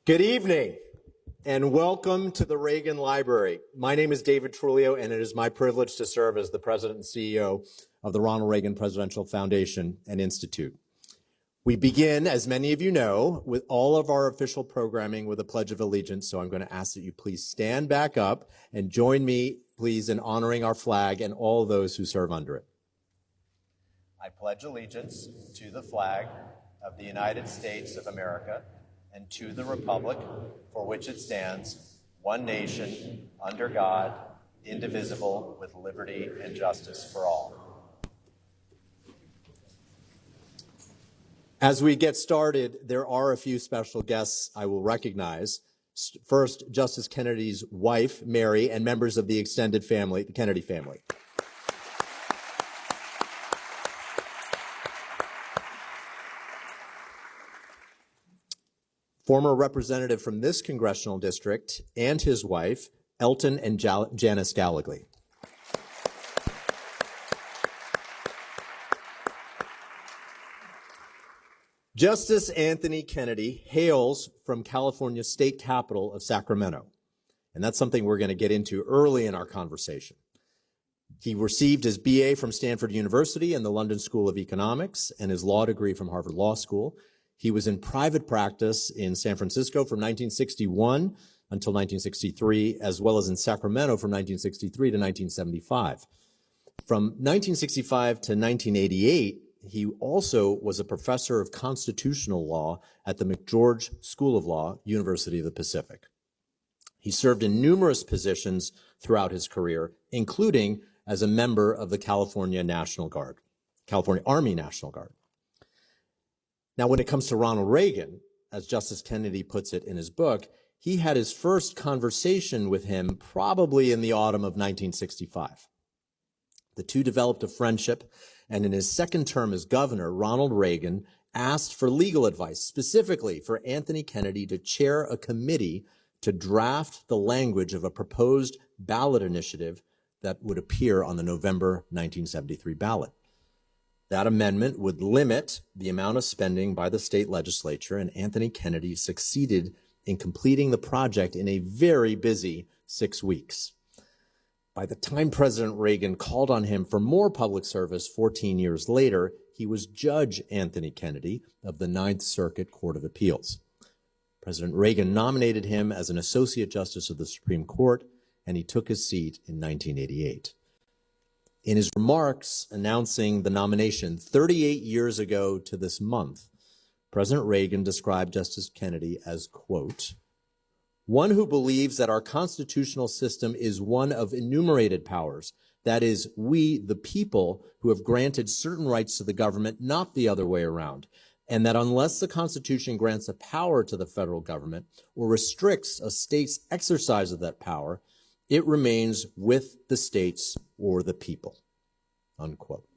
Good evening, and welcome to the Reagan Library. My name is David Trulio, and it is my privilege to serve as the President and CEO of the Ronald Reagan Presidential Foundation and Institute. We begin, as many of you know, with all of our official programming with a Pledge of Allegiance, so I'm going to ask that you please stand back up and join me, please, in honoring our flag and all those who serve under it. I pledge allegiance to the flag of the United States of America and to the republic for which it stands, one nation, under God, indivisible, with liberty and justice for all. As we get started, there are a few special guests I will recognize. First, Justice Kennedy's wife, Mary, and members of the extended family, the Kennedy family. Former representative from this congressional district and his wife, Elton and Janice Gallagly. Justice Anthony Kennedy hails from California's state capital of Sacramento, and that's something we're going to get into early in our conversation. He received his BA from Stanford University and the London School of Economics and his law degree from Harvard Law School. He was in private practice in San Francisco from 1961 until 1963, as well as in Sacramento from 1963 to 1975. From 1965 to 1988, he also was a professor of constitutional law at the McGeorge School of Law, University of the Pacific. He served in numerous positions throughout his career, including as a member of the California Army National Guard. Now, when it comes to Ronald Reagan, as Justice Kennedy puts it in his book, he had his first conversation with him probably in the autumn of 1965. The two developed a friendship, and in his second term as governor, Ronald Reagan asked for legal advice, specifically for Anthony Kennedy to chair a committee to draft the language of a proposed ballot initiative that would appear on the November 1973 ballot. That amendment would limit the amount of spending by the state legislature, and Anthony Kennedy succeeded in completing the project in a very busy 6 weeks. By the time President Reagan called on him for more public service 14 years later, he was Judge Anthony Kennedy of the Ninth Circuit Court of Appeals. President Reagan nominated him as an Associate Justice of the Supreme Court, and he took his seat in 1988. In his remarks announcing the nomination 38 years ago to this month, President Reagan described Justice Kennedy as, quote, one who believes that our constitutional system is one of enumerated powers, that is, we, the people, who have granted certain rights to the government, not the other way around, and that unless the Constitution grants a power to the federal government or restricts a state's exercise of that power, it remains with the states or the people, unquote.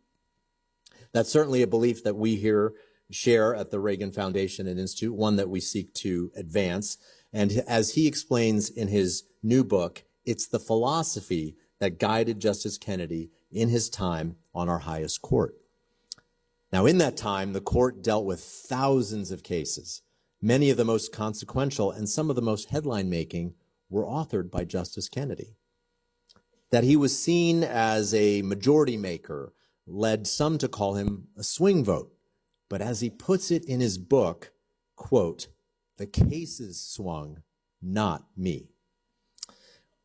That's certainly a belief that we here share at the Reagan Foundation and Institute, one that we seek to advance. And as he explains in his new book, it's the philosophy that guided Justice Kennedy in his time on our highest court. Now, in that time, the court dealt with thousands of cases. Many of the most consequential and some of the most headline-making were authored by Justice Kennedy. That he was seen as a majority maker led some to call him a swing vote. But as he puts it in his book, quote, the cases swung, not me.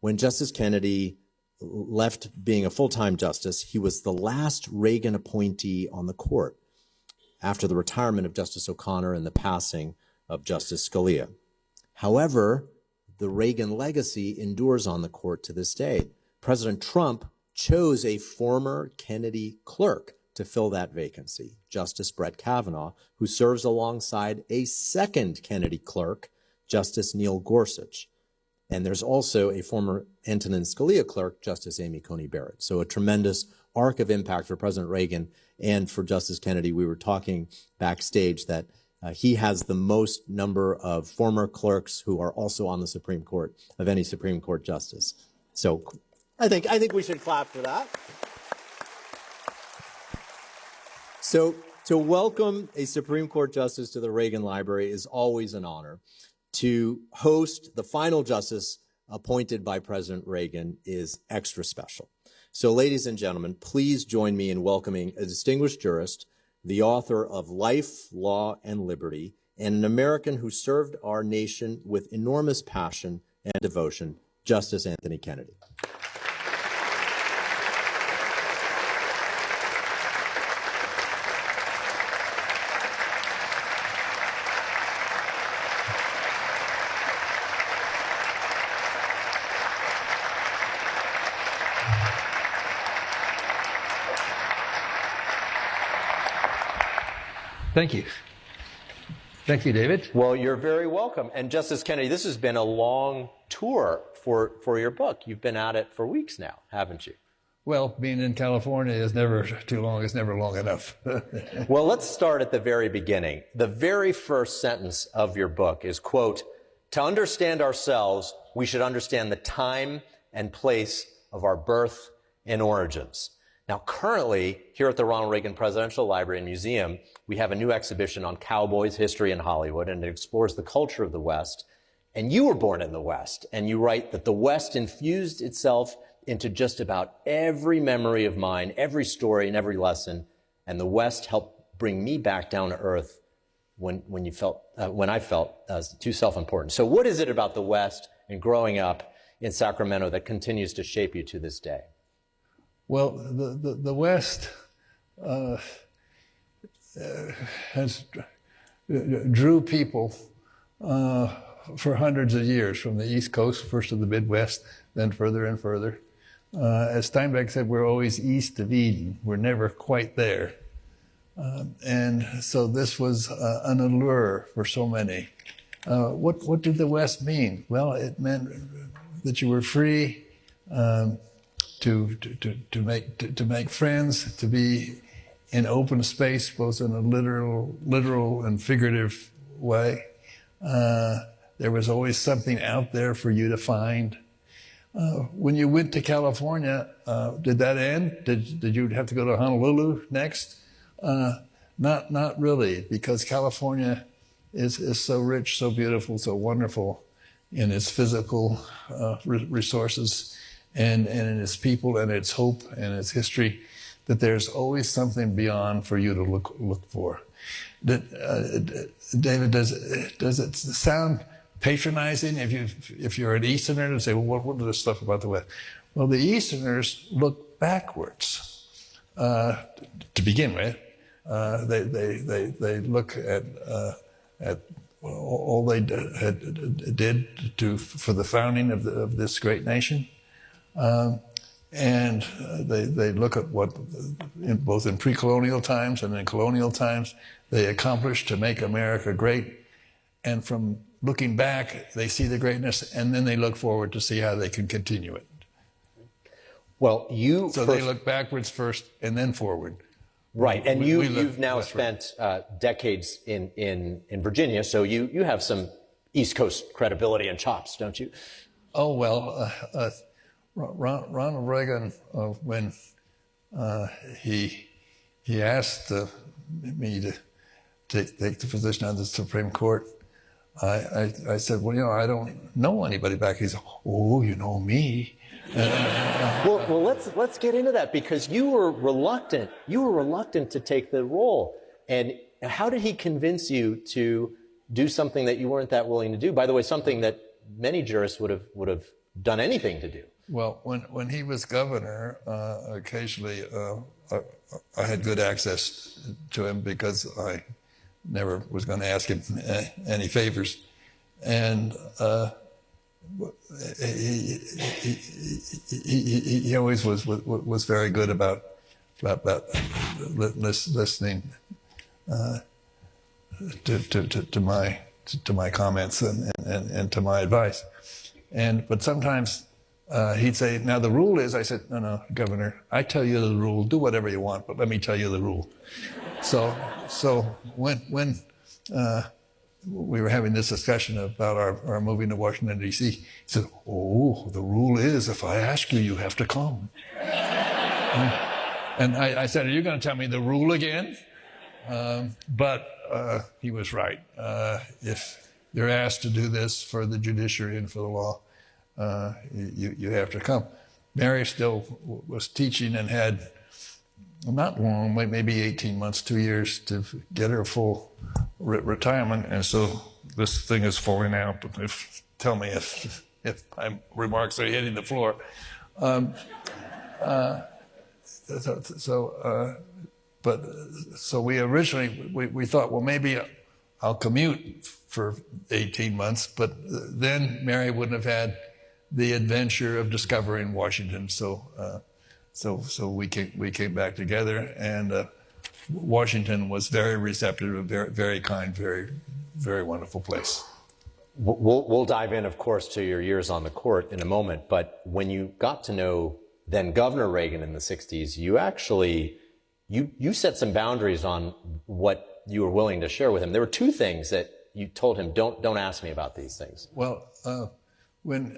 When Justice Kennedy left being a full-time justice, he was the last Reagan appointee on the court after the retirement of Justice O'Connor and the passing of Justice Scalia. However, the Reagan legacy endures on the court to this day. President Trump chose a former Kennedy clerk to fill that vacancy, Justice Brett Kavanaugh, who serves alongside a second Kennedy clerk, Justice Neil Gorsuch. And there's also a former Antonin Scalia clerk, Justice Amy Coney Barrett. So a tremendous arc of impact for President Reagan and for Justice Kennedy. We were talking backstage that he has the most number of former clerks who are also on the Supreme Court of any Supreme Court justice. So I think we should clap for that. So to welcome a Supreme Court justice to the Reagan Library is always an honor. to host the final justice appointed by President Reagan is extra special. So, ladies and gentlemen, please join me in welcoming a distinguished jurist, the author of Life, Law, and Liberty, and an American who served our nation with enormous passion and devotion, Justice Anthony Kennedy. Thank you. Thank you, David. Well, you're very welcome. And Justice Kennedy, this has been a long tour for your book. You've been at it for weeks now, haven't you? Well, being in California is never too long. It's never long enough. Well, let's start at the very beginning. The very first sentence of your book is, quote, "To understand ourselves, we should understand the time and place of our birth and origins." Now, currently, here at the Ronald Reagan Presidential Library and Museum, we have a new exhibition on cowboys, history, and Hollywood, and it explores the culture of the West. And you were born in the West, and you write that the West infused itself into just about every memory of mine, every story, and every lesson, and the West helped bring me back down to earth when I felt too self-important. So what is it about the West and growing up in Sacramento that continues to shape you to this day? Well, the West drew people for hundreds of years from the East Coast, first to the Midwest, then further and further. As Steinbeck said, we're always east of Eden. We're never quite there. And so this was an allure for so many. What did the West mean? Well, it meant that you were free to make friends, to be in open space, both in a literal and figurative way. There was always something out there for you to find. When you went to California, did that end? Did you have to go to Honolulu next? Not really, because California is so rich, so beautiful, so wonderful in its physical resources and in its people and its hope and its history, that there's always something beyond for you to look for. David, does it sound patronizing if you're an Easterner to say, well, what is this stuff about the West? Well, the Easterners look backwards to begin with. They look at all they did for the founding of this great nation. And they look at what, both in pre-colonial times and in colonial times, they accomplished to make America great. And from looking back, they see the greatness, and then they look forward to see how they can continue it. Well, they look backwards first and then forward. Right, and you've now spent decades in Virginia, so you have some East Coast credibility and chops, don't you? Oh, well, Ronald Reagan, when he asked me to take the position on the Supreme Court, I said, well, I don't know anybody back. He said, oh, you know me. Well, let's get into that, because you were reluctant to take the role. And how did he convince you to do something that you weren't that willing to do? By the way, something that many jurists would have done anything to do. Well, when he was governor, occasionally I had good access to him because I never was going to ask him any favors, and he always was very good about listening to my comments and to my advice, but sometimes he'd say, "Now the rule is," I said, "No, Governor, I tell you the rule. Do whatever you want, but let me tell you the rule." So when we were having this discussion about our moving to Washington, D.C., he said, "Oh, the rule is if I ask you, you have to come." And I said, "Are you going to tell me the rule again?" But he was right. you're asked to do this for the judiciary and for the law, you have to come. Mary still was teaching and had not long, maybe 18 months, 2 years to get her full retirement. And so this thing is falling out. Tell me if my remarks are hitting the floor. So we originally, we thought, well, maybe I'll commute for 18 months, but then Mary wouldn't have had the adventure of discovering Washington. So we came back together, and Washington was very receptive, very, very kind, very, very wonderful place. We'll dive in, of course, to your years on the court in a moment, but when you got to know then Governor Reagan in the 60s, you actually, you set some boundaries on what you were willing to share with him. There were two things that you told him, don't ask me about these things. Well, when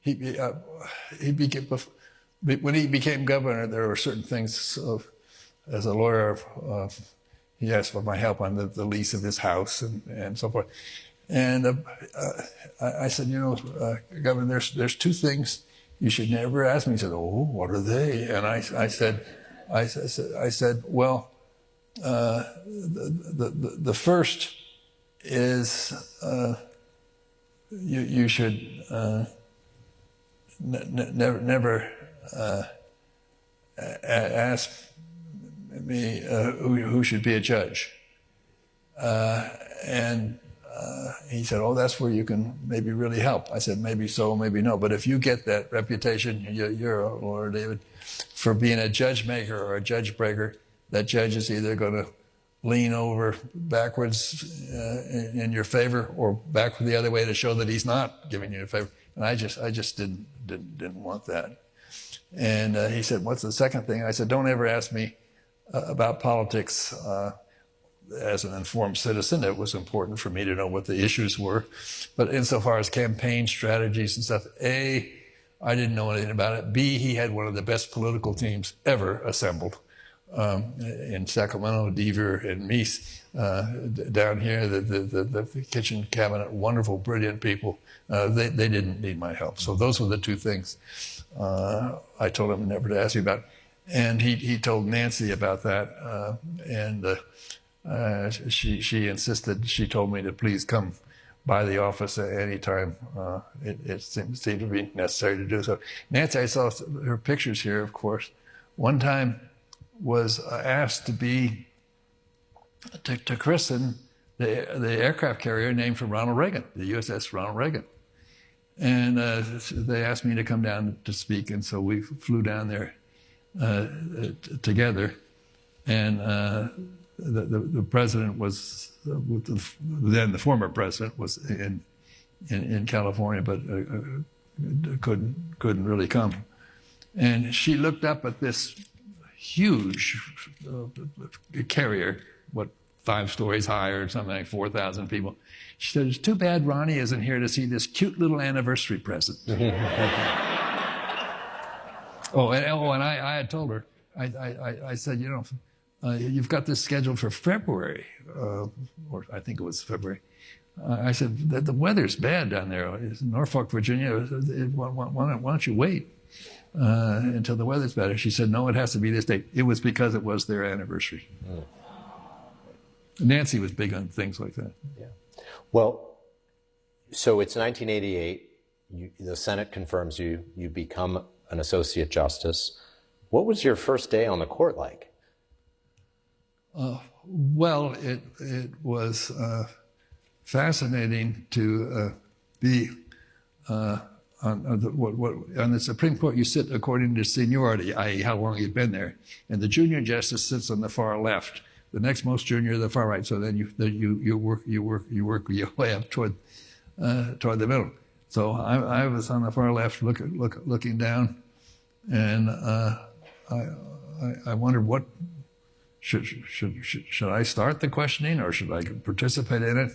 he became governor, there were certain things, as a lawyer, he asked for my help on the lease of his house and so forth. And I said, Governor, there's two things you should never ask me. He said, oh, what are they? And I said, well, the first is you should never ask me who should be a judge. And he said, oh, that's where you can maybe really help. I said, maybe so, maybe no. But if you get that reputation, you're a lawyer, David, for being a judge maker or a judge breaker, that judge is either going to lean over backwards in your favor or back the other way to show that he's not giving you a favor. And I just didn't want that. And he said, what's the second thing? I said, don't ever ask me about politics. As an informed citizen, it was important for me to know what the issues were. But insofar as campaign strategies and stuff, A, I didn't know anything about it. B, he had one of the best political teams ever assembled in Sacramento, Deaver, and Meese. Down here, the kitchen cabinet, wonderful, brilliant people. They didn't need my help. So those were the two things I told him never to ask me about. And he told Nancy about that. She insisted, she told me to please come by the office at any time. It seemed to be necessary to do so. Nancy, I saw her pictures here, of course. One time was asked to christen the aircraft carrier named for Ronald Reagan, the USS Ronald Reagan. And they asked me to come down to speak, and so we flew down there together. And the president was, then the former president was in California, but couldn't really come. And she looked up at this huge carrier, 5 stories high or something like 4,000 people. She said, it's too bad Ronnie isn't here to see this cute little anniversary present. And I had told her, I said, you've got this scheduled for February, or I think it was February. I said, the weather's bad down there. It's Norfolk, Virginia. Why don't you wait until the weather's better? She said, no, it has to be this date. It was because it was their anniversary. Mm. Nancy was big on things like that. Yeah. Well, so it's 1988. The Senate confirms you become an associate justice. What was your first day on the court like? Well, it was fascinating to be on the Supreme Court. You sit according to seniority, i.e., how long you've been there, and the junior justice sits on the far left. The next most junior, the far right. So then you work your way up toward the middle. So I was on the far left, looking down, and I wondered what. Should I start the questioning or should I participate in it?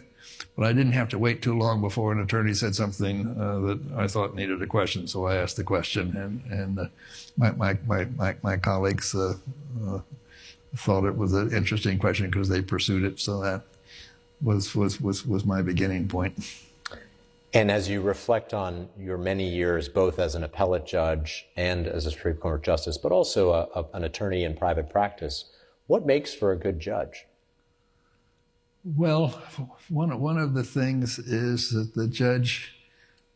But I didn't have to wait too long before an attorney said something that I thought needed a question, so I asked the question, and my colleagues thought it was an interesting question because they pursued it. So was my beginning point. And as you reflect on your many years, both as an appellate judge and as a Supreme Court justice, but also an attorney in private practice, what makes for a good judge? Well, one of the things is that the judge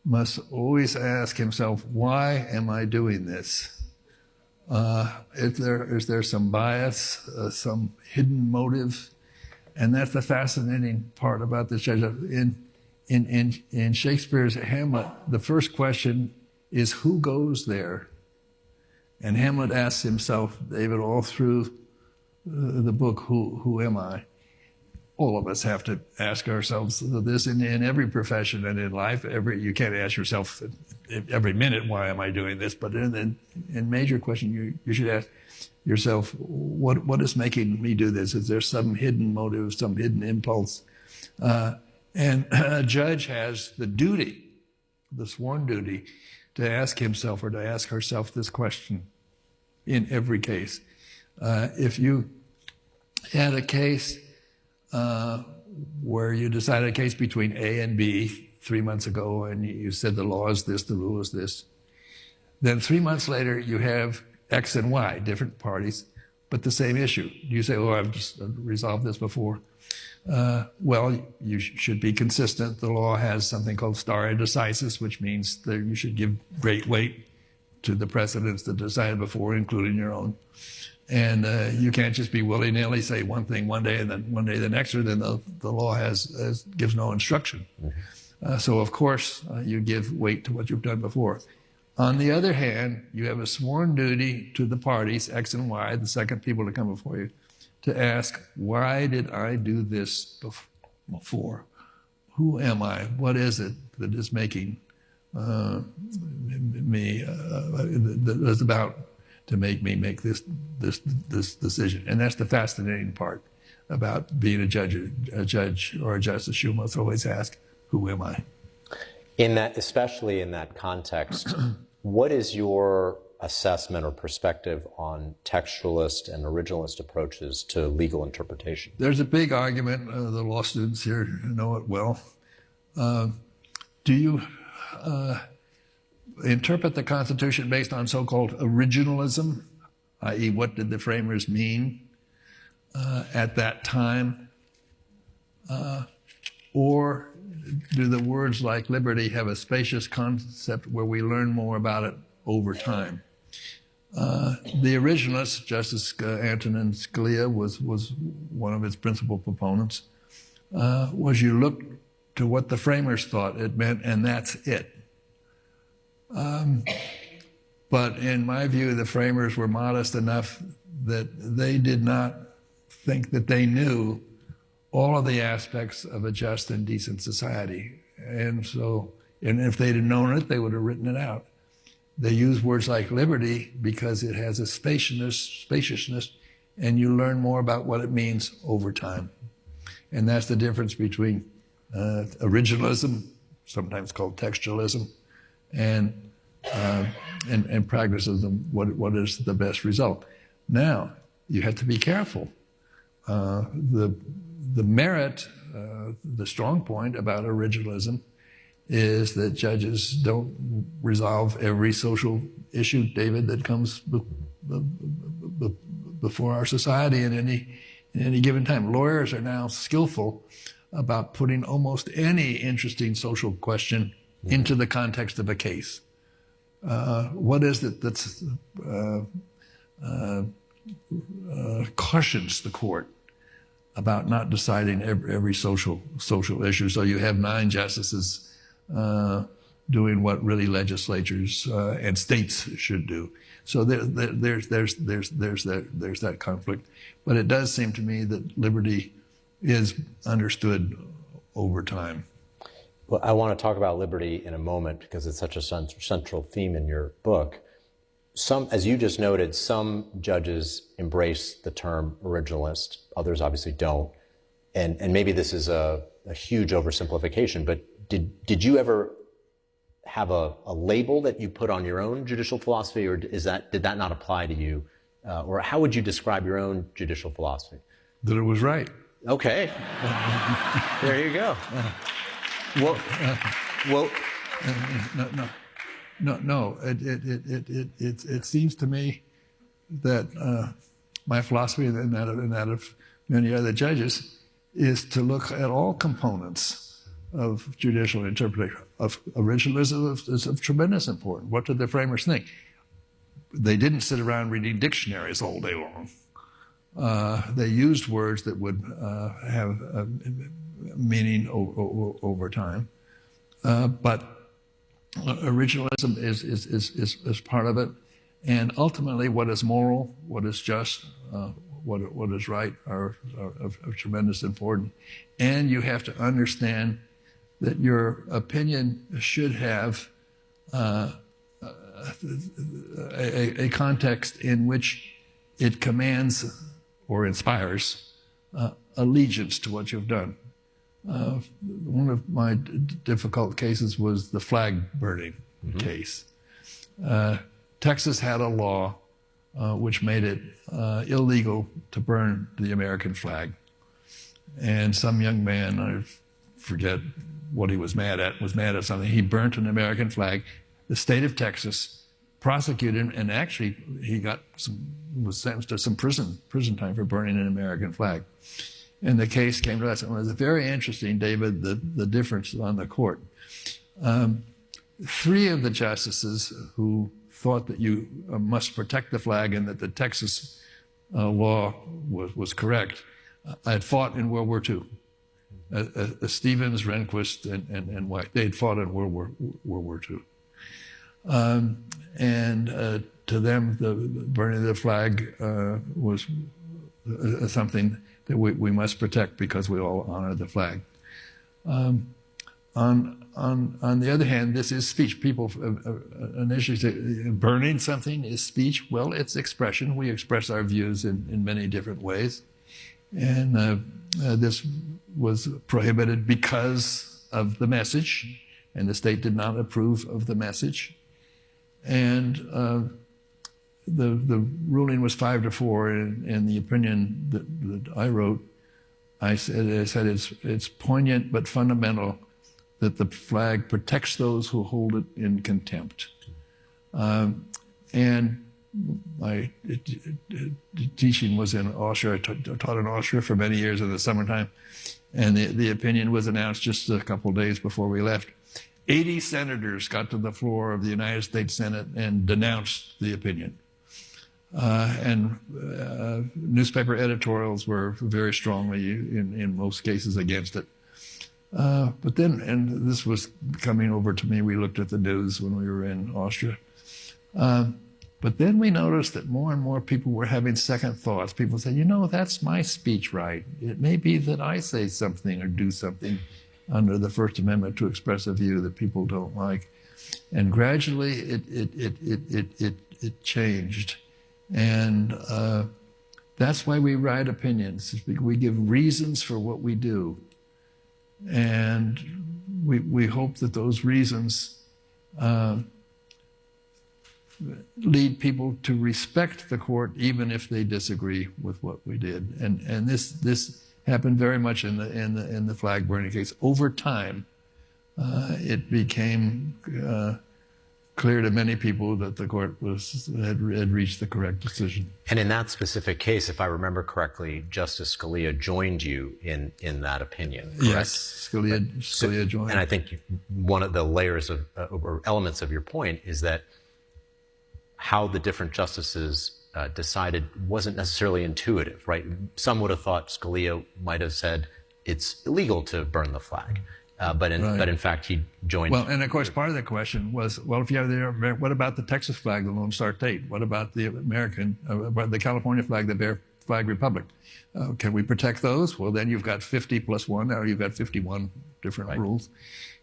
must always ask himself, why am I doing this? Is there some bias, some hidden motive? And that's the fascinating part about this judge. In Shakespeare's Hamlet, the first question is, who goes there? And Hamlet asks himself, David, all through the book, who am I? All of us have to ask ourselves this in every profession and in life. You can't ask yourself every minute, why am I doing this? But in major question, you should ask yourself, what is making me do this? Is there some hidden motive, some hidden impulse? And a judge has the duty, the sworn duty, to ask himself or to ask herself this question in every case. If you had a case where you decided a case between A and B 3 months ago, and you said the law is this, the rule is this, then 3 months later you have X and Y, different parties, but the same issue. You say, oh, I've just resolved this before. Well, you should be consistent. The law has something called stare decisis, which means that you should give great weight to the precedents that decided before, including your own. And you can't just be willy-nilly say one thing one day and then one day the next, or then the law gives no instruction. Mm-hmm. So of course you give weight to what you've done before. On the other hand, you have a sworn duty to the parties, X and Y, the second people to come before you, to ask, why did I do this before? Who am I? What is it that is making me, that is about to make me make this decision? And that's the fascinating part about being a judge or a justice. You must always ask, who am I? In that, especially in that context, what is your assessment or perspective on textualist and originalist approaches to legal interpretation? There's a big argument, the law students here know it well. Do you interpret the Constitution based on so-called originalism, i.e. what did the framers mean at that time? Or do the words like liberty have a spacious concept where we learn more about it over time? The originalist, Justice Antonin Scalia, was one of its principal proponents, was you look to what the framers thought it meant, and that's it. But in my view, the framers were modest enough that they did not think that they knew all of the aspects of a just and decent society. And if they'd have known it, they would have written it out. They use words like liberty because it has a spaciousness, and you learn more about what it means over time. And that's the difference between originalism, sometimes called textualism, and pragmatism. What is the best result? Now, you have to be careful. The merit, the strong point about originalism is that judges don't resolve every social issue, David, that comes before our society in any given time. Lawyers are now skillful about putting almost any interesting social question into the context of a case. What is it that's cautions the court about not deciding every social issue? So you have 9 justices doing what really legislatures and states should do. So there's that conflict. But it does seem to me that liberty is understood over time. Well, I want to talk about liberty in a moment because it's such a central theme in your book. As you just noted, some judges embrace the term originalist, others obviously don't. And maybe this is a huge oversimplification, but did you ever have a label that you put on your own judicial philosophy, or did that not apply to you? Or how would you describe your own judicial philosophy? That it was right. Okay. There you go. Well, No. It seems to me that my philosophy and that of many other judges is to look at all components of judicial interpretation. Of originalism is of tremendous importance. What did the framers think? They didn't sit around reading dictionaries all day long. They used words that would have a meaning over time. But originalism is part of it. And ultimately, what is moral, what is just, what is right are of tremendous importance. And you have to understand that your opinion should have a context in which it commands or inspires allegiance to what you've done. One of my difficult cases was the flag burning case. Texas had a law which made it illegal to burn the American flag. And some young man, I forget what he was mad at something. He burnt an American flag. The state of Texas prosecuted him, and actually he was sentenced to some prison time for burning an American flag. And the case came to us. And it was very interesting, David, the difference on the court. 3 of the justices who thought that you must protect the flag and that the Texas law was correct had fought in World War II. Stevens, Rehnquist, and White. They had fought in World War II. To them, the burning of the flag was something that we must protect because we all honor the flag. On the other hand, this is speech. People initially say burning something is speech. Well, it's expression. We express our views in many different ways. And this was prohibited because of the message, and the state did not approve of the message. And the ruling was 5-4, and the opinion that I wrote, I said it's poignant but fundamental that the flag protects those who hold it in contempt. And my teaching was in Austria. I taught in Austria for many years in the summertime, and the opinion was announced just a couple of days before we left. 80 senators got to the floor of the United States Senate and denounced the opinion. Newspaper editorials were very strongly, in most cases, against it. But then, and this was coming over to me, we looked at the news when we were in Austria. But then we noticed that more and more people were having second thoughts. People said, that's my speech right. It may be that I say something or do something under the First Amendment to express a view that people don't like. And gradually it changed. And that's why we write opinions. We give reasons for what we do. And we hope that those reasons lead people to respect the court even if they disagree with what we did. And this happened very much in the flag burning case. Over time, it became clear to many people that the court had reached the correct decision. And in that specific case, if I remember correctly, Justice Scalia joined you in that opinion, correct? Yes, Scalia joined. And I think one of the layers of or elements of your point is that how the different justices decided wasn't necessarily intuitive, right? Some would have thought Scalia might have said it's illegal to burn the flag. But in fact, he joined. Well, and of course, part of the question was, well, if you have what about the Texas flag, the Lone Star State? What about the the California flag, the Bear Flag Republic? Can we protect those? Well, then you've got 50 plus 1. Now you've got 51 different rules.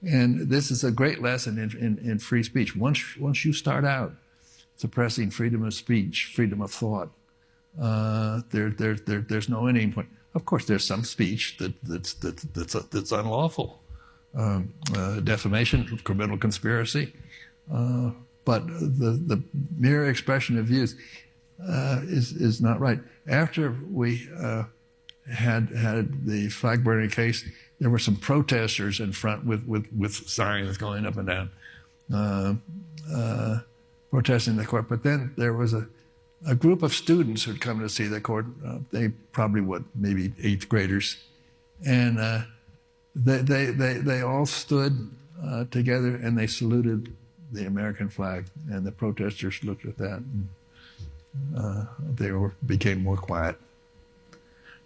And this is a great lesson in free speech. Once you start out suppressing freedom of speech, freedom of thought, there's no ending point. Of course, there's some speech that's unlawful. Defamation, criminal conspiracy, but the mere expression of views is not right. After we had the flag burning case, there were some protesters in front with signs going up and down, protesting the court. But then there was a group of students who'd come to see the court. They probably, maybe 8th graders. And they all stood together and they saluted the American flag. And the protesters looked at that and they became more quiet.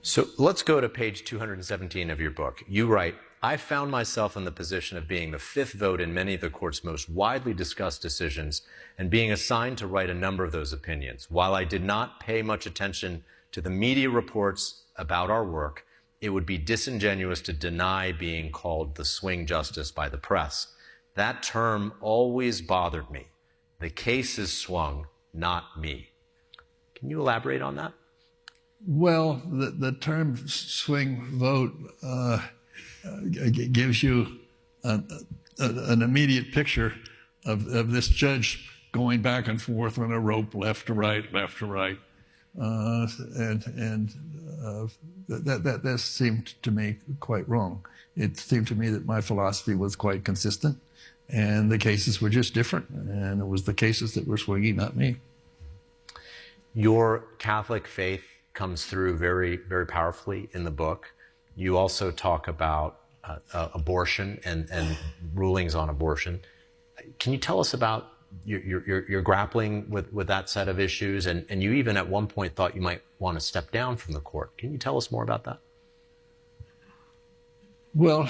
So let's go to page 217 of your book. You write, I found myself in the position of being the 5th vote in many of the court's most widely discussed decisions and being assigned to write a number of those opinions. While I did not pay much attention to the media reports about our work, it would be disingenuous to deny being called the swing justice by the press. That term always bothered me. The case is swung, not me. Can you elaborate on that? Well, the term swing vote gives you an immediate picture of this judge going back and forth on a rope, left to right, left to right. That seemed to me quite wrong. It seemed to me that my philosophy was quite consistent, and the cases were just different, and it was the cases that were swinging, not me. Your Catholic faith comes through very, very powerfully in the book. You also talk about abortion and rulings on abortion. Can you tell us about your grappling with that set of issues? And you even at one point thought you might want to step down from the court. Can you tell us more about that? Well,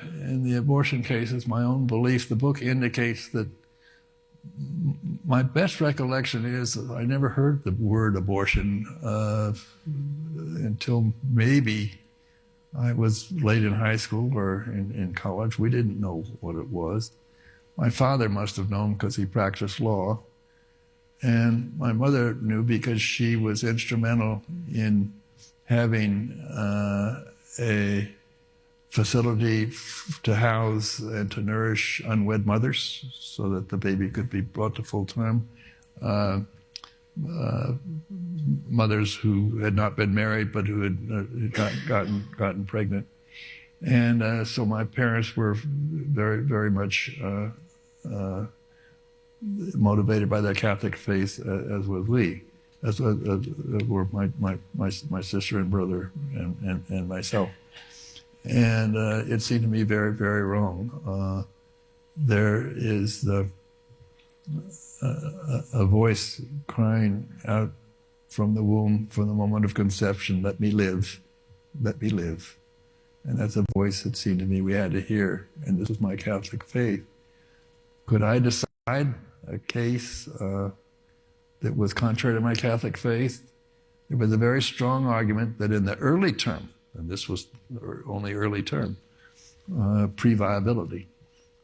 in the abortion cases, my own belief, the book indicates that my best recollection is that I never heard the word abortion until maybe I was late in high school or in college. We didn't know what it was. My father must have known because he practiced law. And my mother knew because she was instrumental in having a facility to house and to nourish unwed mothers so that the baby could be brought to full term. Mothers who had not been married but who had gotten pregnant. And so my parents were very, very much motivated by their Catholic faith, as was we, as were my sister and brother and myself. And it seemed to me very, very wrong. There is a voice crying out from the womb, from the moment of conception, let me live, let me live. And that's a voice that seemed to me we had to hear, and this was my Catholic faith. Could I decide a case that was contrary to my Catholic faith? There was a very strong argument that in the early term, and this was only early term, pre-viability,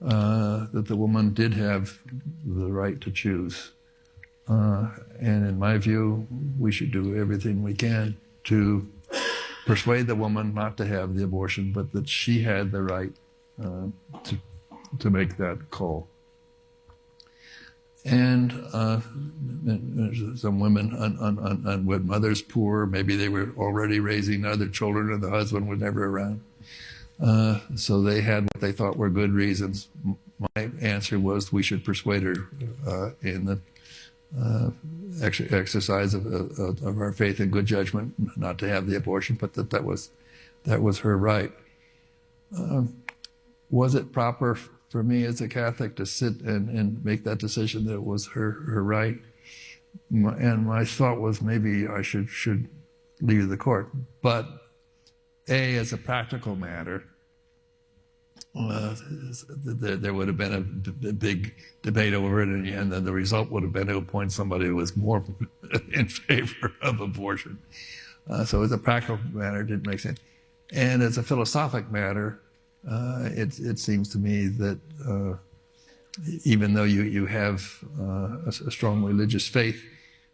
that the woman did have the right to choose. And in my view, we should do everything we can to persuade the woman not to have the abortion, but that she had the right to make that call. And some women, unwed mothers, poor, maybe they were already raising other children and the husband was never around. So they had what they thought were good reasons. My answer was we should persuade her in the exercise of our faith and good judgment not to have the abortion, but that was her right. Was it proper for me as a Catholic to sit and make that decision that it was her right? And my thought was maybe I should leave the court. But as a practical matter, there would have been a big debate over it, and then the result would have been to appoint somebody who was more in favor of abortion. So as a practical matter, it didn't make sense. And as a philosophic matter, it seems to me that even though you have a strong religious faith,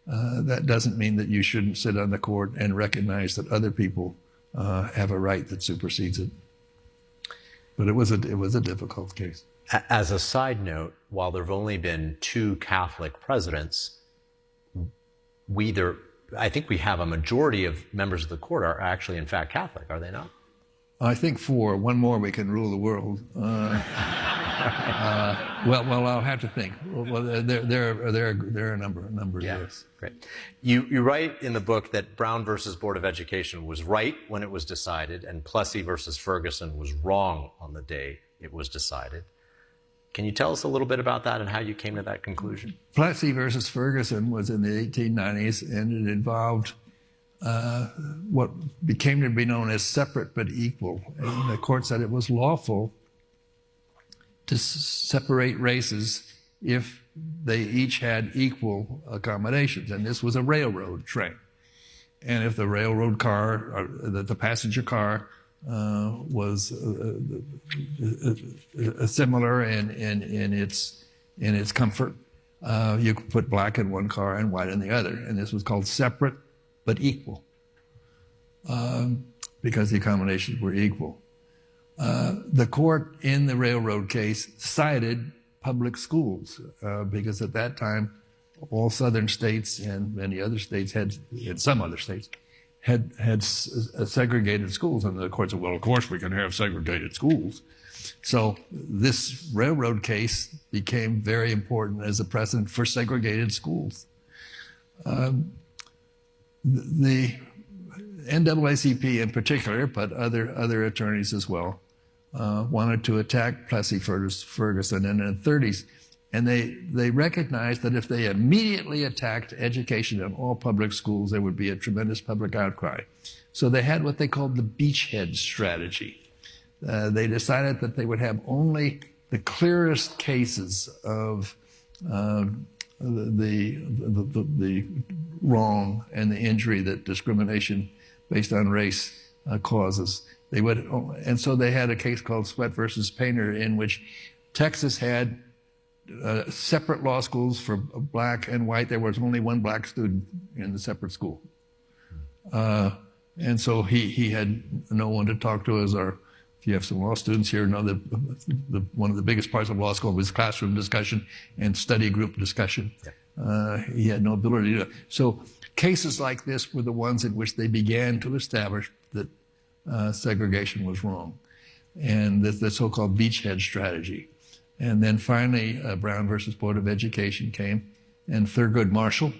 that doesn't mean that you shouldn't sit on the court and recognize that other people have a right that supersedes it. But it was a difficult case. As a side note, while there have only been 2 Catholic presidents, we either I think we have a majority of members of the court are actually, in fact, Catholic, are they not? I think 4. One more, we can rule the world. Well, I'll have to think. Well, there are a number. Yeah, yes. Great. You write in the book that Brown versus Board of Education was right when it was decided, and Plessy versus Ferguson was wrong on the day it was decided. Can you tell us a little bit about that and how you came to that conclusion? Plessy versus Ferguson was in the 1890s, and it involved what became to be known as separate but equal. And the court said it was lawful to separate races if they each had equal accommodations. And this was a railroad train. And if the railroad car, or the passenger car, was similar in its comfort, you could put black in one car and white in the other. And this was called separate but equal, because the accommodations were equal. The court in the railroad case cited public schools, because at that time, all southern states and many other states some other states had segregated schools. And the court said, well, of course we can have segregated schools. So this railroad case became very important as a precedent for segregated schools. The NAACP in particular, but other attorneys as well, wanted to attack Plessy Ferguson in the 30s. And they recognized that if they immediately attacked education in all public schools, there would be a tremendous public outcry. So they had what they called the beachhead strategy. They decided that they would have only the clearest cases of the wrong and the injury that discrimination based on race causes. And so they had a case called Sweat versus Painter, in which Texas had separate law schools for black and white. There was only one black student in the separate school. And so he had no one to talk to. As if you have some law students here, know that one of the biggest parts of law school was classroom discussion and study group discussion. He had no ability to do it. So cases like this were the ones in which they began to establish that segregation was wrong, and the so-called beachhead strategy. And then finally, Brown versus Board of Education came, and Thurgood Marshall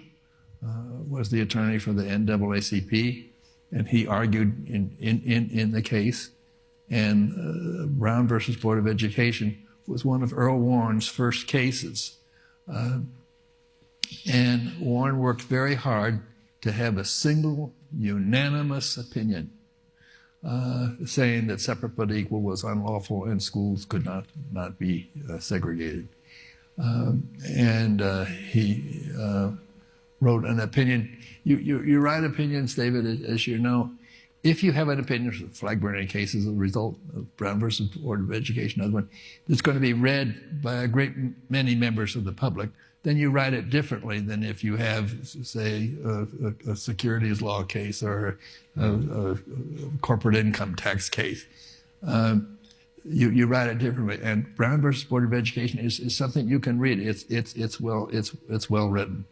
was the attorney for the NAACP, and he argued in the case. And Brown versus Board of Education was one of Earl Warren's first cases. And Warren worked very hard to have a single, unanimous opinion saying that separate but equal was unlawful and schools could not be segregated. He wrote an opinion. You write opinions, David, as you know. If you have an opinion, flag burning case as a result of Brown versus Board of Education, another one, that's going to be read by a great many members of the public, then you write it differently than if you have, say, a securities law case or a corporate income tax case. You write it differently. And Brown versus Board of Education is something you can read. It's well written.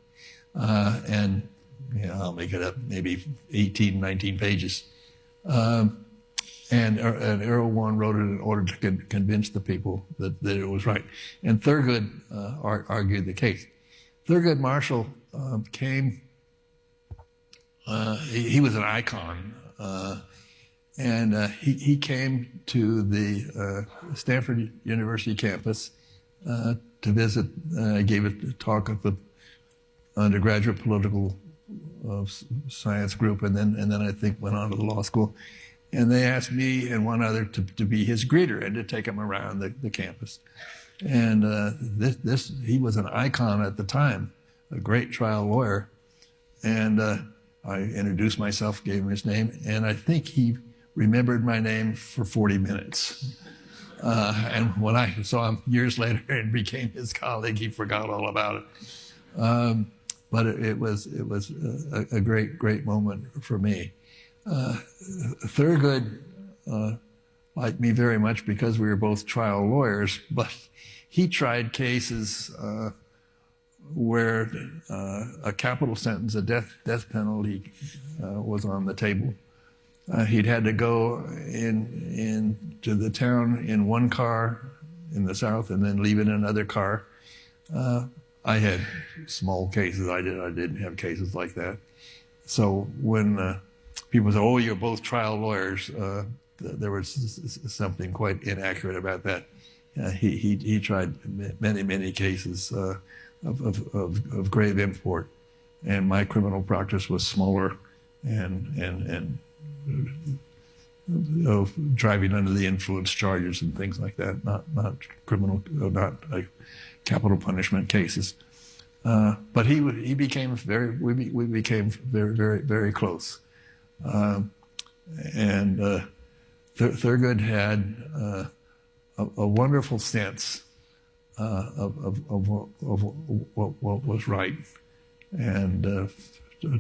And I'll make it up, maybe 18, 19 pages. And Earl Warren wrote it in order to convince the people that it was right. And Thurgood argued the case. Thurgood Marshall came, he was an icon, and he came to the Stanford University campus to visit. I gave a talk at the undergraduate political science group, and then I think went on to the law school. And they asked me and one other to be his greeter and to take him around the campus. And he was an icon at the time, a great trial lawyer. And I introduced myself, gave him his name, and I think he remembered my name for 40 minutes. And when I saw him years later and became his colleague, he forgot all about it. But it was a great moment for me. Thurgood liked me very much because we were both trial lawyers, but he tried cases where a capital sentence, a death penalty, was on the table. He'd had to go to the town in one car in the South and then leave in another car. I had small cases. I didn't have cases like that. So when people say, "Oh, you're both trial lawyers," there was something quite inaccurate about that. He tried many cases of grave import, and my criminal practice was smaller and driving under the influence charges and things like that, not criminal, not capital punishment cases. But we became very close. And Thurgood had a wonderful sense of what was right, and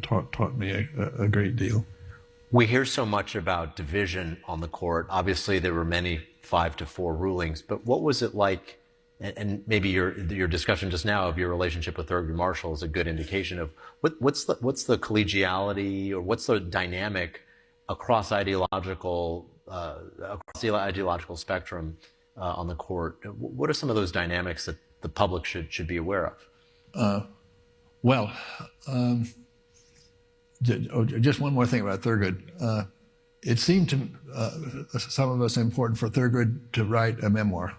taught me a great deal. We hear so much about division on the court. Obviously, there were many 5-4 rulings, but what was it like? And maybe your discussion just now of your relationship with Thurgood Marshall is a good indication of what's the collegiality, or what's the dynamic across the ideological spectrum on the court. What are some of those dynamics that the public should be aware of? Just one more thing about Thurgood. It seemed to some of us important for Thurgood to write a memoir.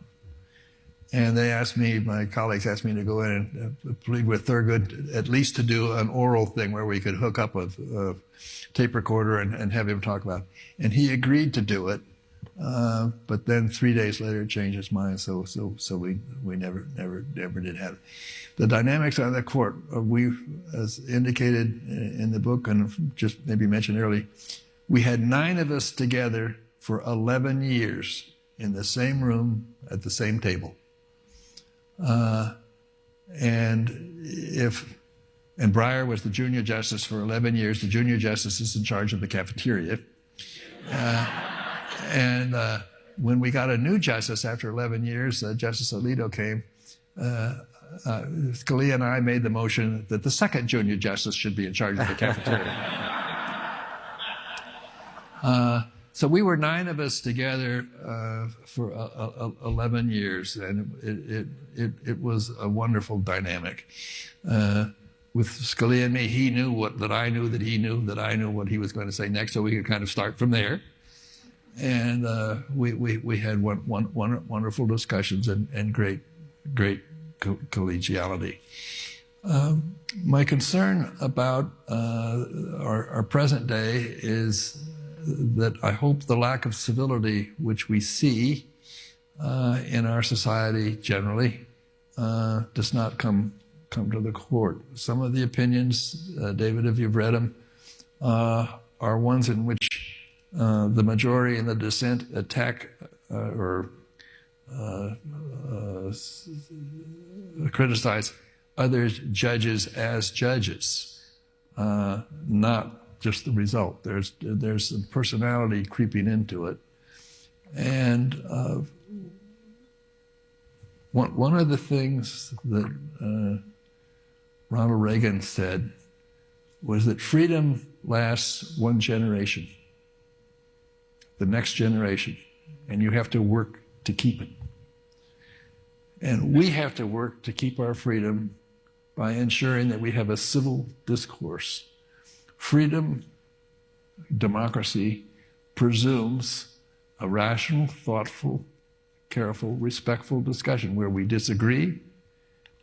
And they asked me, my colleagues asked me to go in and plead with Thurgood, at least to do an oral thing where we could hook up a tape recorder and have him talk about it. And he agreed to do it, but then 3 days later changed his mind, so we never did have it. The dynamics on the court, we, as indicated in the book and just maybe mentioned earlier, we had 9 of us together for 11 years in the same room at the same table. And Breyer was the junior justice for 11 years. The junior justice is in charge of the cafeteria. When we got a new justice after 11 years, Justice Alito came. Scalia and I made the motion that the second junior justice should be in charge of the cafeteria. So we were 9 of us together for 11 years, and it was a wonderful dynamic. With Scalia and me, he knew that I knew that he knew that I knew what he was going to say next, so we could kind of start from there. And we had wonderful discussions and great collegiality. My concern about our present day is that I hope the lack of civility which we see in our society generally does not come to the court. Some of the opinions, David, if you've read them, are ones in which the majority and the dissent attack or criticize other judges as judges, not just the result. There's some personality creeping into it. And one of the things that Ronald Reagan said was that freedom lasts one generation, the next generation, and you have to work to keep it. And we have to work to keep our freedom by ensuring that we have a civil discourse. Freedom, democracy, presumes a rational, thoughtful, careful, respectful discussion where we disagree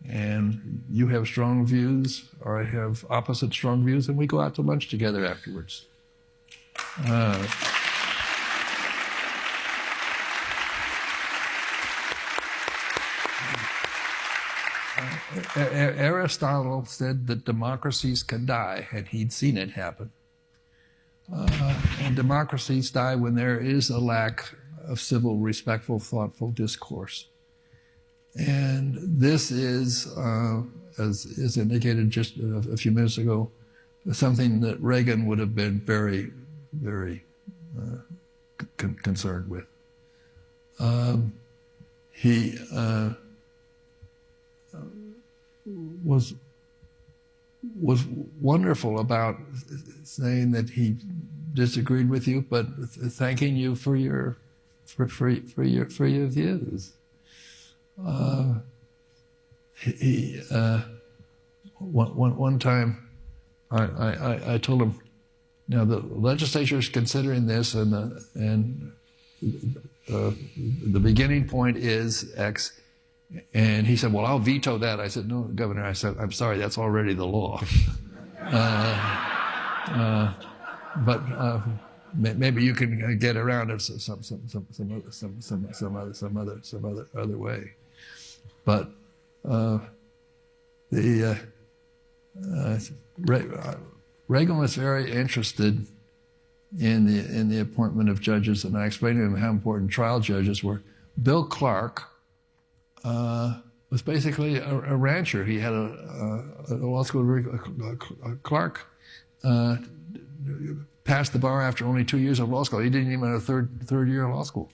and you have strong views or I have opposite strong views, and we go out to lunch together afterwards. Aristotle said that democracies can die, and he'd seen it happen. And democracies die when there is a lack of civil, respectful, thoughtful discourse. And this is, as is indicated just a few minutes ago, something that Reagan would have been very, very concerned with. was wonderful about saying that he disagreed with you, but thanking you for your views. One time, I told him, now the legislature is considering this, and the beginning point is X. And he said, well, I'll veto that. I said, no, Governor, I said, I'm sorry, that's already the law. But maybe you can get around it some other way. But Reagan was very interested in the appointment of judges, and I explained to him how important trial judges were. Bill Clark was basically a rancher. He had a law school. Clark passed the bar after only 2 years of law school. He didn't even have a third year of law school.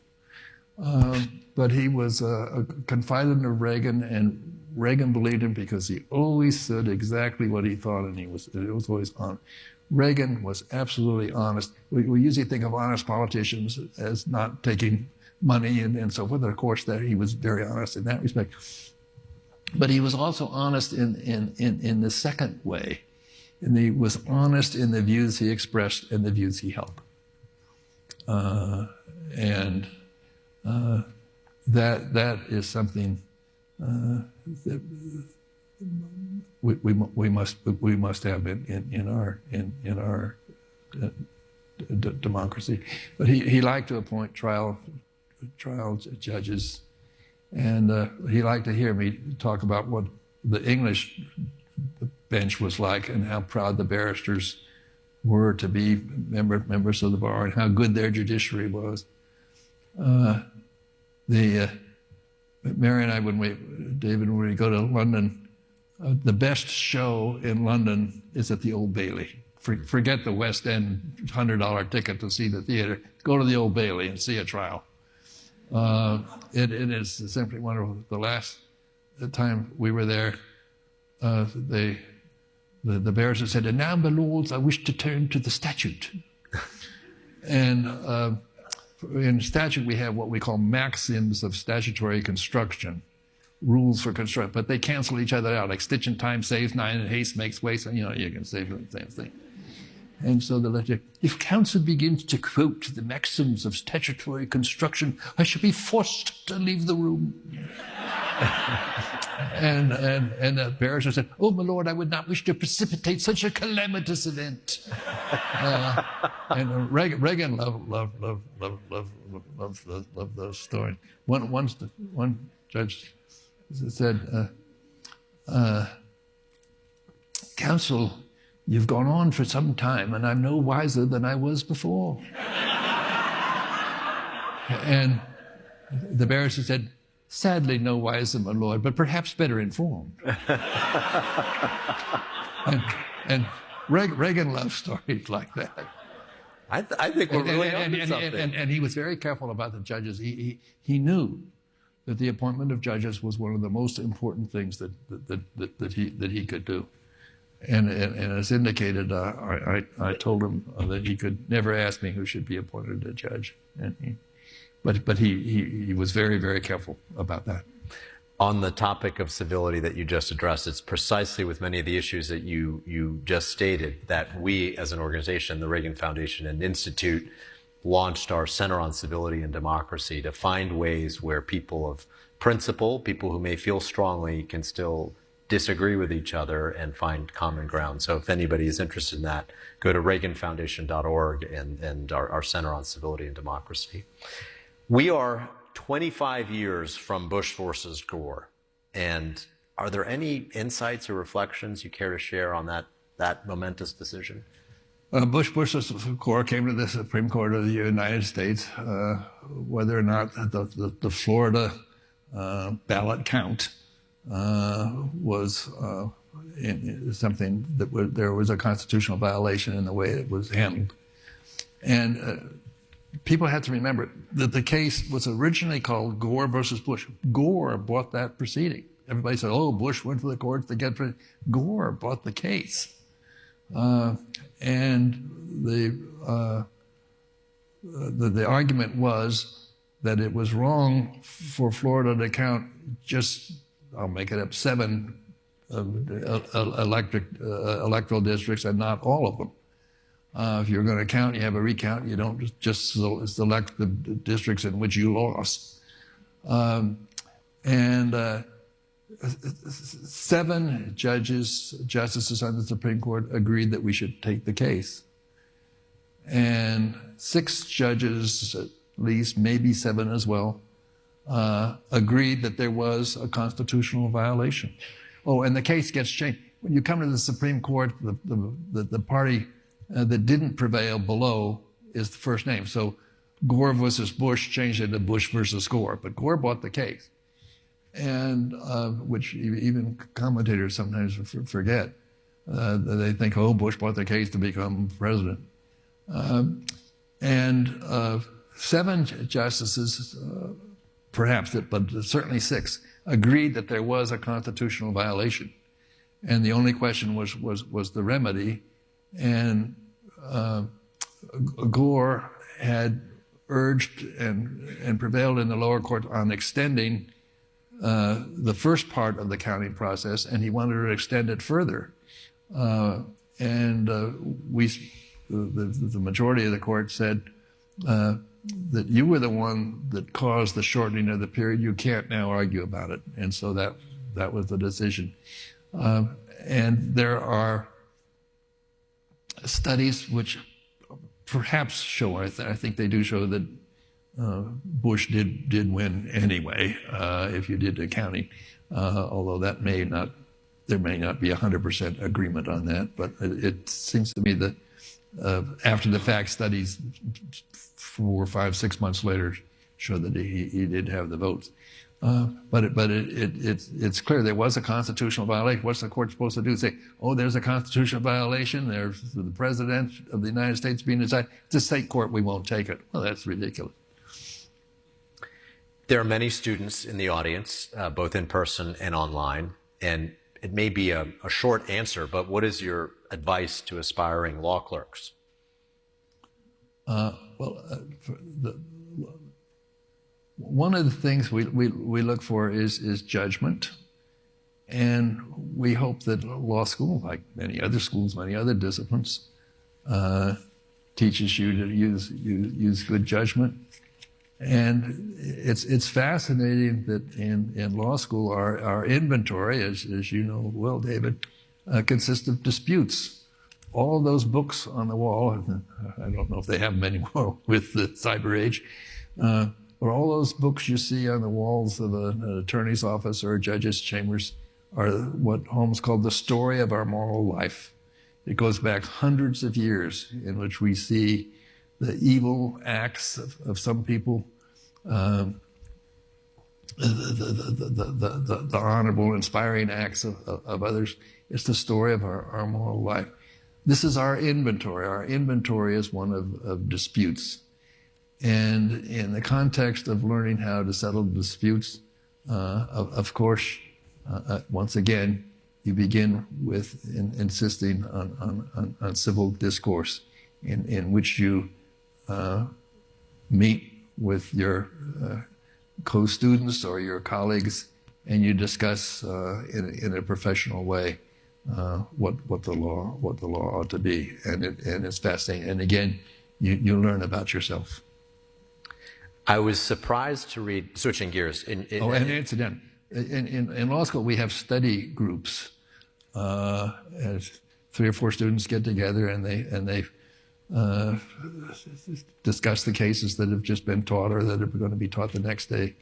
But he was a confidant of Reagan, and Reagan believed him because he always said exactly what he thought, and it was always on. Reagan was absolutely honest. We usually think of honest politicians as not taking money and so forth. And of course, that he was very honest in that respect. But he was also honest in the second way. And he was honest in the views he expressed and the views he held. That is something that we must have in our democracy. But he liked to appoint trial judges, and he liked to hear me talk about what the English bench was like and how proud the barristers were to be members of the bar and how good their judiciary was. Mary and I, when we go to London, the best show in London is at the Old Bailey. Forget the West End $100 ticket to see the theater. Go to the Old Bailey and see a trial. It is simply wonderful. The last time we were there, the barrister said, "And now, my lords, I wish to turn to the statute." And in statute, we have what we call maxims of statutory construction, rules for construction, but they cancel each other out. Like stitch in time saves nine, and haste makes waste. You know, you can say the same thing. And so the legislature, if counsel begins to quote the maxims of statutory construction, I shall be forced to leave the room. and the barrister said, "Oh, my lord, I would not wish to precipitate such a calamitous event." And Reagan loved those stories. One judge said, "Counsel, you've gone on for some time, and I'm no wiser than I was before." And the barrister said, "Sadly, no wiser, my lord, but perhaps better informed." and Reagan loved stories like that. I think we're really onto something. And he was very careful about the judges. He knew that the appointment of judges was one of the most important things that he could do. And as indicated, I told him that he could never ask me who should be appointed a judge. But he was very, very careful about that. On the topic of civility that you just addressed, it's precisely with many of the issues that you just stated that we as an organization, the Reagan Foundation and Institute, launched our Center on Civility and Democracy to find ways where people of principle, people who may feel strongly, can still disagree with each other and find common ground. So if anybody is interested in that, go to reaganfoundation.org and our Center on Civility and Democracy. We are 25 years from Bush versus Gore. And are there any insights or reflections you care to share on that momentous decision? Bush versus Gore came to the Supreme Court of the United States. Whether or not the Florida ballot count was something that there was a constitutional violation in the way it was handled. And people have to remember that the case was originally called Gore versus Bush. Gore brought that proceeding. everybody said, oh, Bush went to the courts to get it. Gore bought the case. And the argument was that it was wrong for Florida to count just, I'll make it up, 7 electoral districts and not all of them. If you're going to count, you have a recount. You don't just select the districts in which you lost. And 7 justices on the Supreme Court agreed that we should take the case. And 6 judges, at least, maybe 7 as well, agreed that there was a constitutional violation. Oh, and the case gets changed. When you come to the Supreme Court, the party that didn't prevail below is the first name. So Gore versus Bush changed it to Bush versus Gore, but Gore bought the case. And which even commentators sometimes forget. They think, oh, Bush bought the case to become president. And 7 justices, perhaps, but certainly 6, agreed that there was a constitutional violation. And the only question was the remedy. And Gore had urged and prevailed in the lower court on extending the first part of the counting process, and he wanted to extend it further. The majority of the court said that you were the one that caused the shortening of the period. You can't now argue about it. And so that was the decision. And there are studies which perhaps show, I think they do show that Bush did win anyway, if you did the counting, although there may not be 100% agreement on that. But it seems to me that after the fact studies 4, 5, 6 months later show that he did have the votes. But it's clear there was a constitutional violation. What's the court supposed to do? Say, oh, there's a constitutional violation. There's the president of the United States being decided. It's a state court. We won't take it. Well, that's ridiculous. There are many students in the audience, both in person and online, and it may be a short answer, but what is your advice to aspiring law clerks? One of the things we look for is judgment, and we hope that law school, like many other schools, many other disciplines, teaches you to use good judgment. And it's fascinating that in law school our inventory, as you know well, David, consists of disputes. All those books on the wall, I don't know if they have them anymore with the cyber age, but all those books you see on the walls of an attorney's office or a judge's chambers are what Holmes called the story of our moral life. It goes back hundreds of years in which we see the evil acts of some people, the honorable, inspiring acts of others. It's the story of our moral life. This is our inventory. Our inventory is one of disputes. And in the context of learning how to settle disputes, of course, once again, you begin with insisting on civil discourse in which you meet with your co-students or your colleagues, and you discuss in a professional way what the law ought to be, and it's fascinating. And again, you learn about yourself. I was surprised to read, switching gears. And incident, in law school we have study groups. As 3 or 4 students get together and they discuss the cases that have just been taught or that are going to be taught the next day.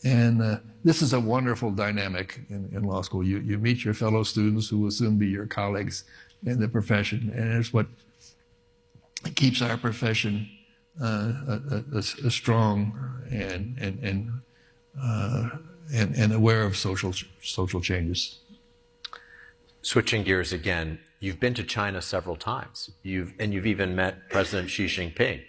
And this is a wonderful dynamic in law school. You meet your fellow students who will soon be your colleagues in the profession, and it's what keeps our profession strong and aware of social changes. Switching gears again, you've been to China several times. You've even met President Xi Jinping.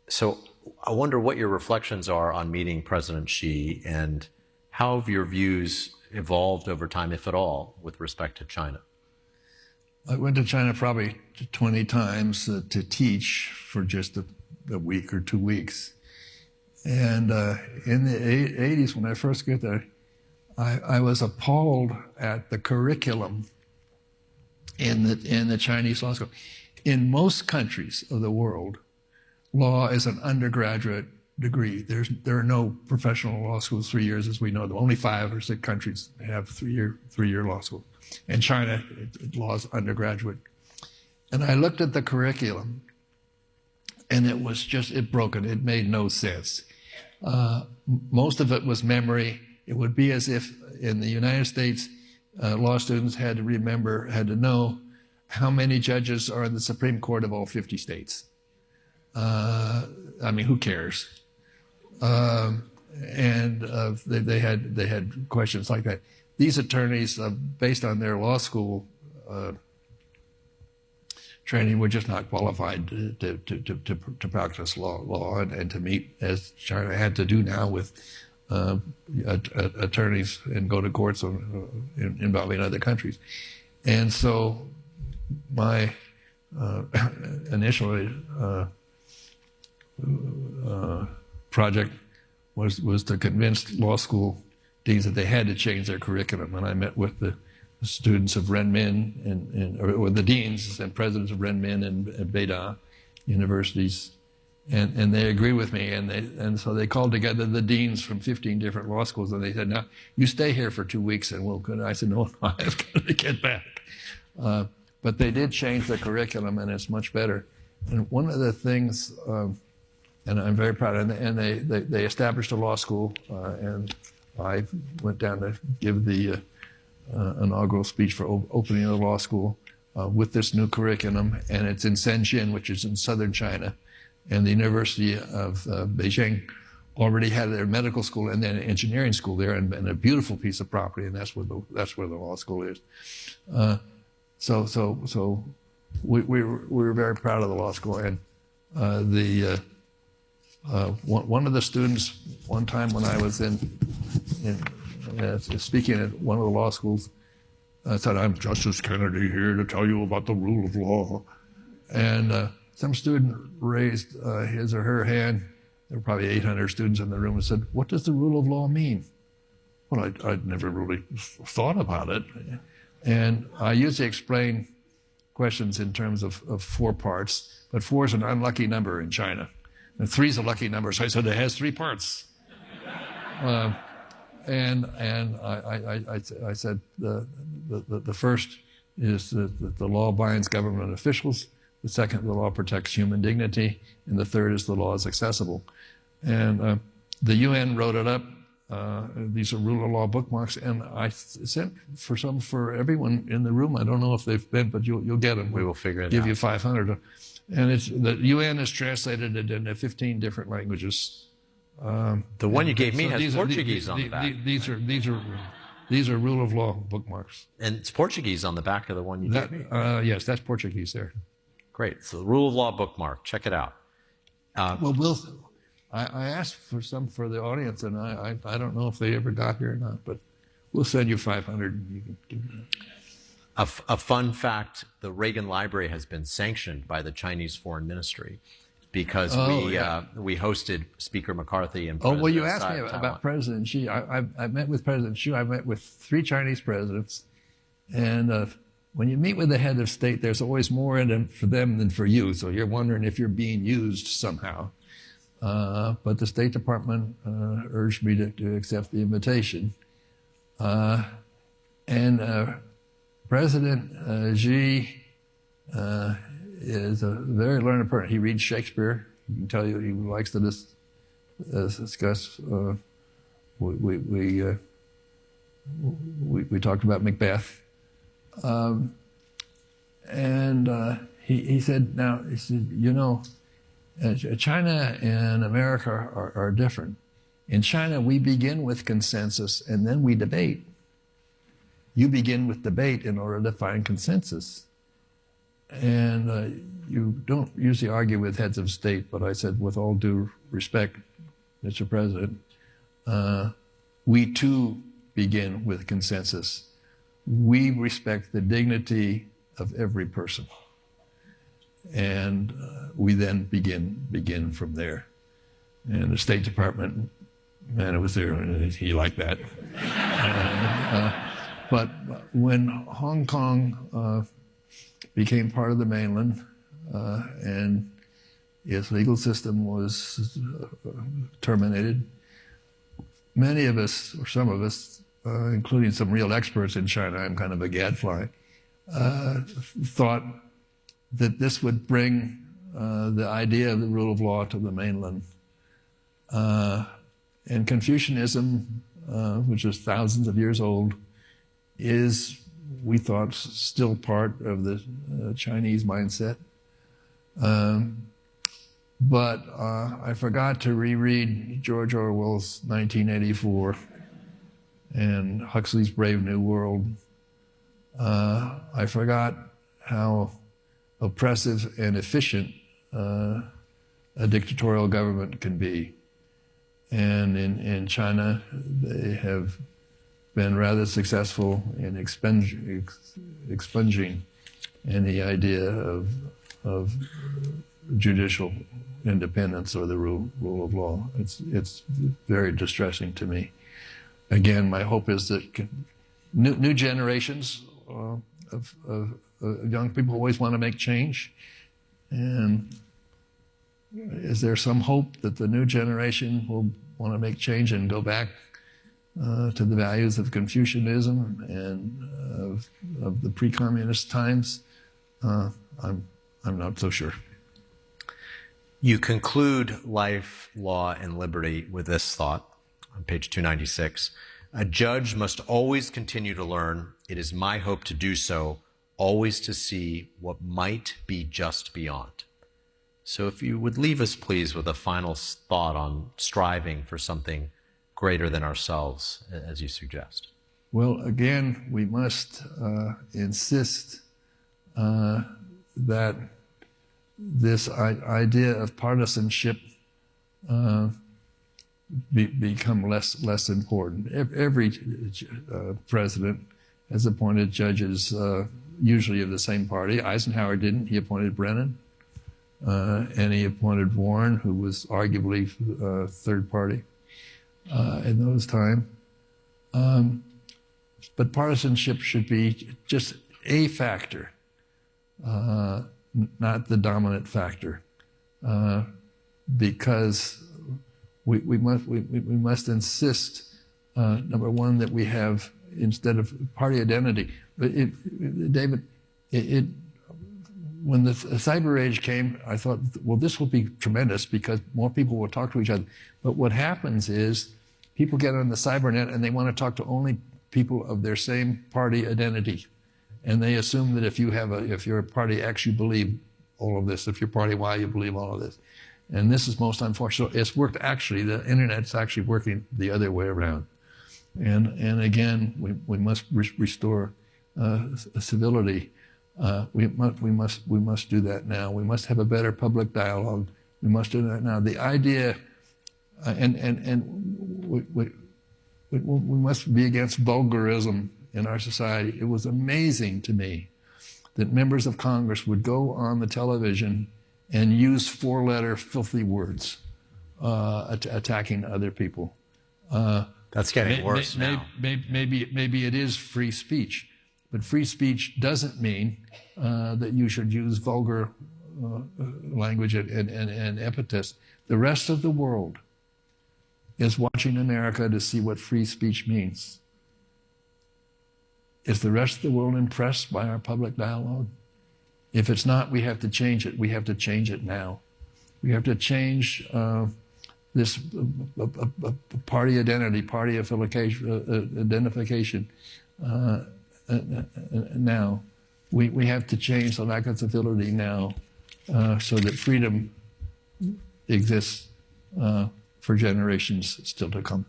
So I wonder what your reflections are on meeting President Xi, and how have your views evolved over time, if at all, with respect to China? I went to China probably 20 times to teach for just a week or 2 weeks. And in the 80s, when I first got there, I was appalled at the curriculum in the Chinese law school. In most countries of the world, law is an undergraduate degree. There are no professional law schools 3 years as we know them. Only 5 or 6 countries have three-year law school. In China, law is undergraduate. And I looked at the curriculum, and it broken. It made no sense. Most of it was memory. It would be as if in the United States, law students had to know how many judges are in the Supreme Court of all 50 states. I mean, who cares? They had questions like that. These attorneys, based on their law school training, were just not qualified to practice law and to meet, as China had to do now, with attorneys and go to courts involving other countries. And so my initial project was to convince law school deans that they had to change their curriculum. And I met with the students of Renmin or the deans and presidents of Renmin and Beida universities, and they agree with me. And so they called together the deans from 15 different law schools, and they said, "Now you stay here for 2 weeks, and we'll." I said, "No, I've got to get back." But they did change the curriculum, and it's much better. And one of the things, and I'm very proud, and they established a law school, and I went down to give the inaugural speech for opening the law school with this new curriculum, and it's in Shenzhen, which is in southern China, and the University of Beijing already had their medical school and then an engineering school there, and a beautiful piece of property, and that's where the law school is. So we were very proud of the law school, and one of the students, one time when I was speaking at one of the law schools, said, "I'm Justice Kennedy here to tell you about the rule of law." And some student raised his or her hand. There were probably 800 students in the room, and said, "What does the rule of law mean?" Well, I'd never really thought about it. And I usually explain questions in terms of 4 parts, but 4 is an unlucky number in China. And 3 is a lucky number, so I said it has 3 parts. And I said the first is that the law binds government officials. The second, the law protects human dignity, and the third is the law is accessible. And the UN wrote it up. These are rule of law bookmarks, and I sent some for everyone in the room. I don't know if they've been, but you'll get them. We will figure it out. Give you 500. And the UN has translated it into 15 different languages. The one you gave me has Portuguese on the back. These are rule of law bookmarks. And it's Portuguese on the back of the one you gave me. Yes, that's Portuguese there. Great. So the rule of law bookmark. Check it out. I asked for some for the audience, and I don't know if they ever got here or not, but we'll send you 500. And you can give them. A fun fact, the Reagan Library has been sanctioned by the Chinese Foreign Ministry because we hosted Speaker McCarthy and President you asked me about President Xi. I met with President Xi. I met with 3 Chinese presidents. And when you meet with the head of state, there's always more in it for them than for you. So you're wondering if you're being used somehow. But the State Department urged me to accept the invitation. President Xi is a very learned person. He reads Shakespeare. He can tell you he likes to discuss. We talked about Macbeth, he said, you know, China and America are different. In China, we begin with consensus and then we debate. You begin with debate in order to find consensus. And you don't usually argue with heads of state, but I said, with all due respect, Mr. President, we too begin with consensus. We respect the dignity of every person. And we then begin from there. And the State Department man who was there, he liked that. But when Hong Kong became part of the mainland and its legal system was terminated, many of us, or some of us, including some real experts in China, I'm kind of a gadfly, thought that this would bring the idea of the rule of law to the mainland. And Confucianism, which is thousands of years old, is, we thought, still part of the Chinese mindset. But I forgot to reread George Orwell's 1984 and Huxley's Brave New World. I forgot how oppressive and efficient a dictatorial government can be. And in China, they have been rather successful in expunging any idea of judicial independence or the rule of law. It's very distressing to me. Again, my hope is that new generations of young people always want to make change. And is there some hope that the new generation will want to make change and go back to the values of Confucianism and of the pre-communist times? I'm not so sure. You conclude Life, Law, and Liberty with this thought on page 296. A judge must always continue to learn. It is my hope to do so, always to see what might be just beyond. So if you would leave us, please, with a final thought on striving for something greater than ourselves, as you suggest. Well, again, we must insist that this idea of partisanship become less important. Every president has appointed judges, usually of the same party. Eisenhower didn't. He appointed Brennan. And he appointed Warren, who was arguably third party in those times. But partisanship should be just a factor, not the dominant factor, because we must insist, number one, that we have, instead of party identity. But David, when the cyber age came, I thought, well, this will be tremendous because more people will talk to each other. But what happens is people get on the cybernet and they want to talk to only people of their same party identity. And they assume that if you're a party X, you believe all of this. If you're party Y, you believe all of this. And this is most unfortunate. So it's worked actually, the internet's actually working the other way around. And again, we must restore civility. We must do that now. We must have a better public dialogue. We must do that now. The idea, we must be against vulgarism in our society. It was amazing to me that members of Congress would go on the television and use four-letter filthy words attacking other people. That's getting worse now. Maybe it is free speech. But free speech doesn't mean that you should use vulgar language and epithets. The rest of the world is watching America to see what free speech means. Is the rest of the world impressed by our public dialogue? If it's not, we have to change it. We have to change it now. We have to change this party identity, party identification. Now, we have to change the lack of civility now so that freedom exists for generations still to come.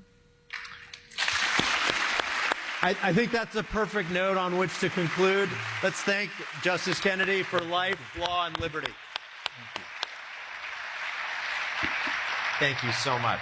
I think that's a perfect note on which to conclude. Let's thank Justice Kennedy for life, law, and liberty. Thank you so much.